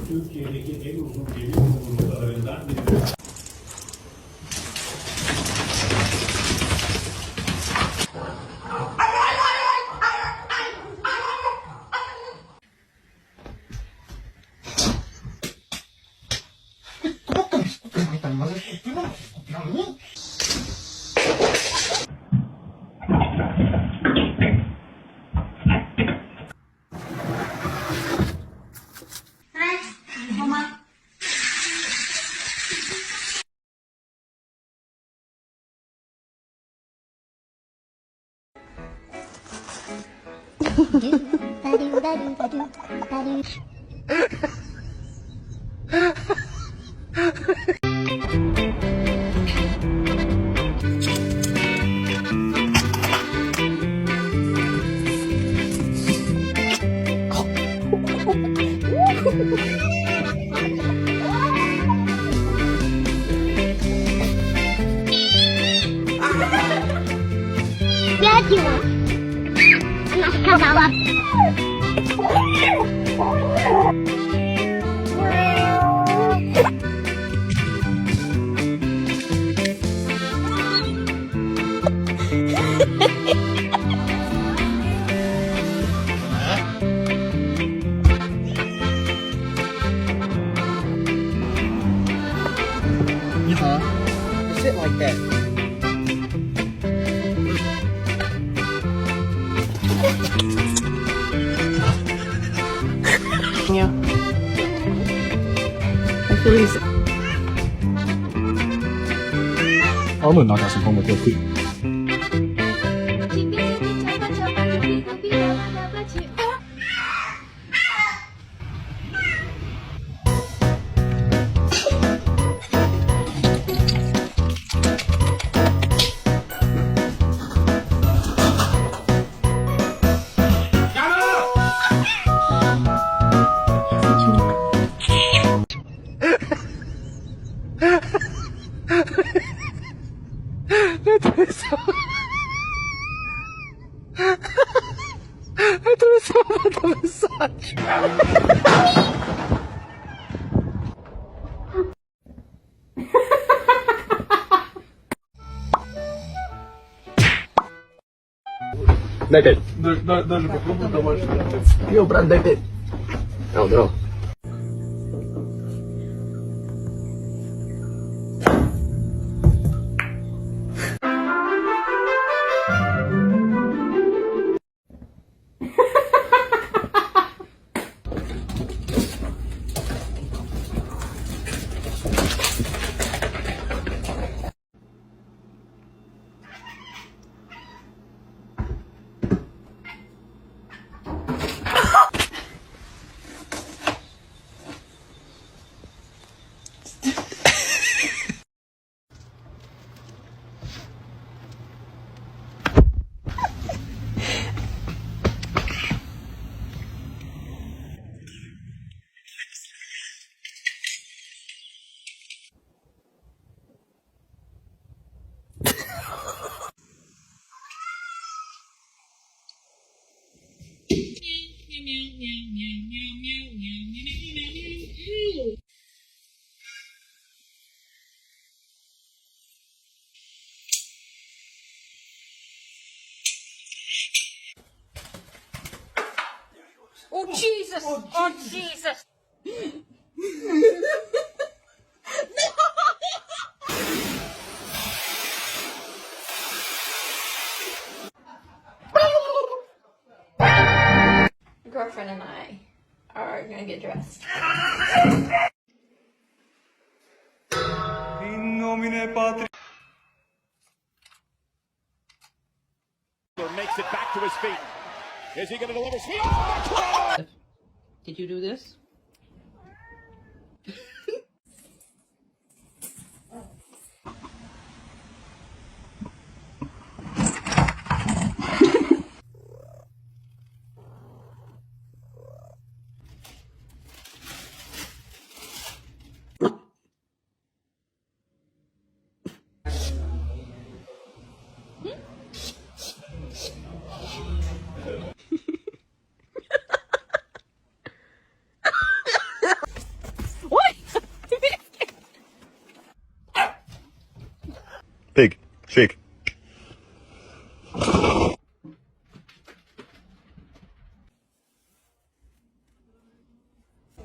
Türkiye'deki en uzun gemi yolculuklarından biri. Wiedziła. Ona skazała. Sit like that. Yeah. I feel he's 澳門那架情況冇對決。Дай 5. Даже попробуй домашний. Йо, брат, дай 5. Здорово. Oh Jesus! Oh Jesus! Girlfriend and I are gonna get dressed. Makes it back to his feet. Is he going to deliver? Did you do this? Shake.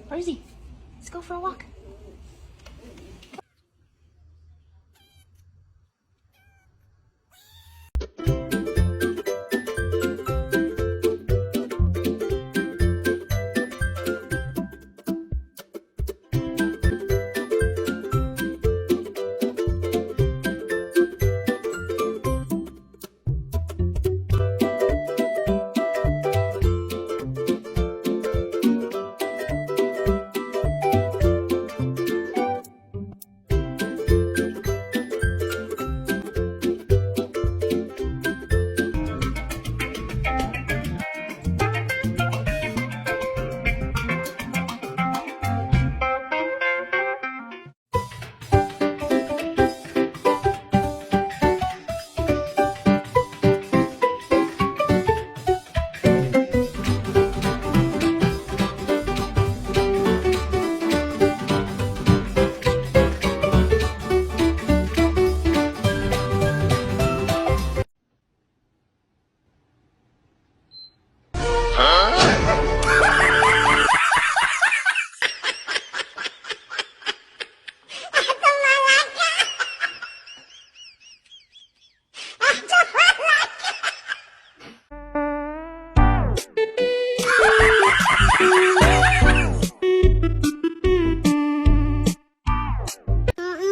Where is he? Let's go for a walk.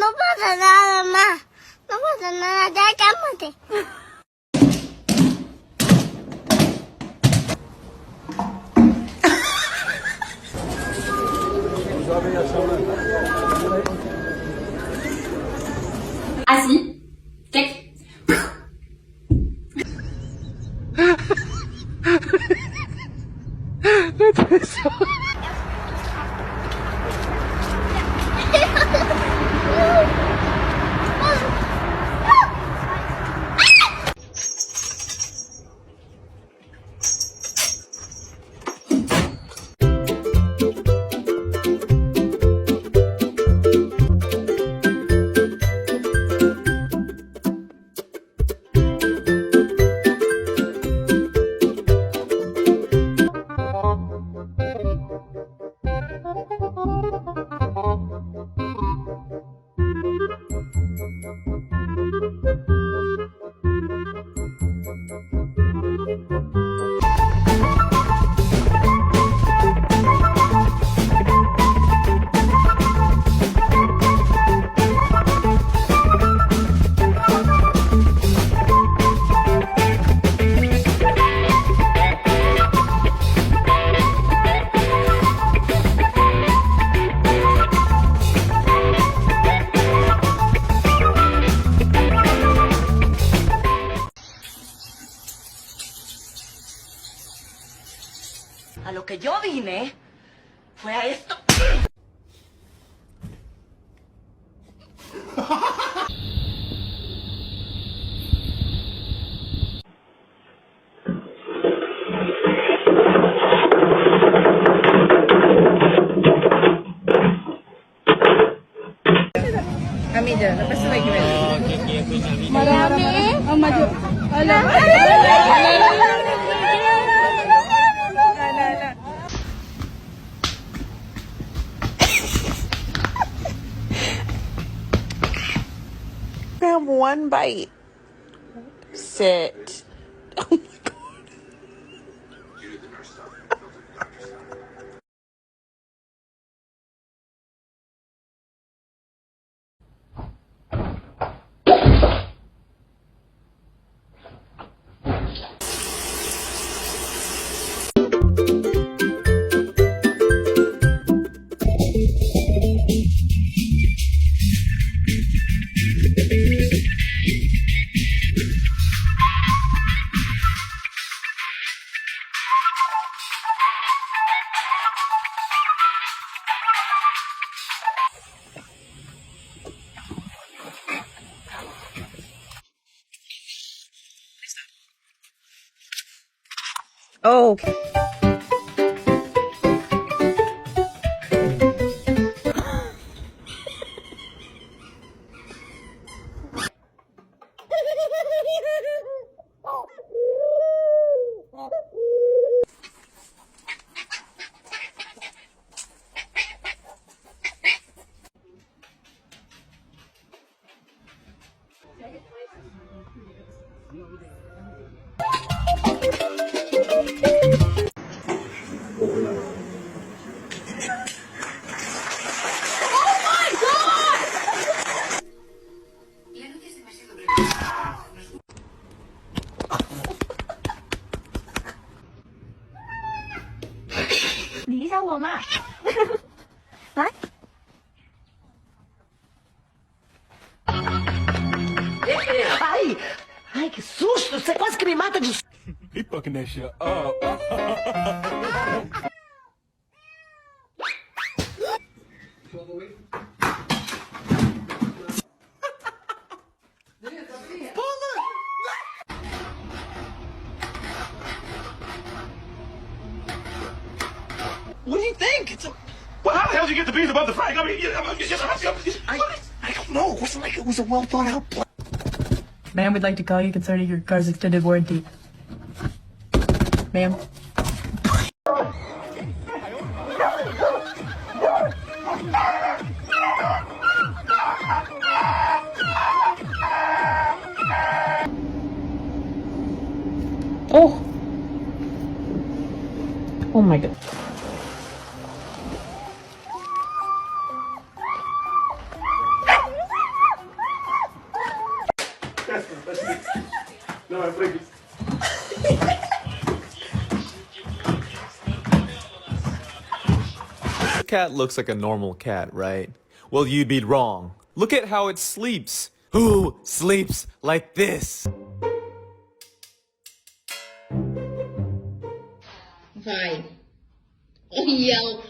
No pasa nada, ma. No pasa nada, ya cálmate. Assis. Tic. A lo que yo vine fue a esto. Have one bite. Sit. Oh my god. Oh. mamá. Ai! Ai, que susto! Você quase que me mata de susto. He fucking that shit up. What do you think? It's a... Well, how the hell did you get the beans above the frying? I mean, I don't know. It wasn't like it was a well thought out plan. Ma'am, we'd like to call you concerning your car's extended warranty. Ma'am. Oh. Oh my God. No, I'm freaking. Cat looks like a normal cat, right? Well, you'd be wrong. Look at how it sleeps. Who sleeps like this? Vai. Yell.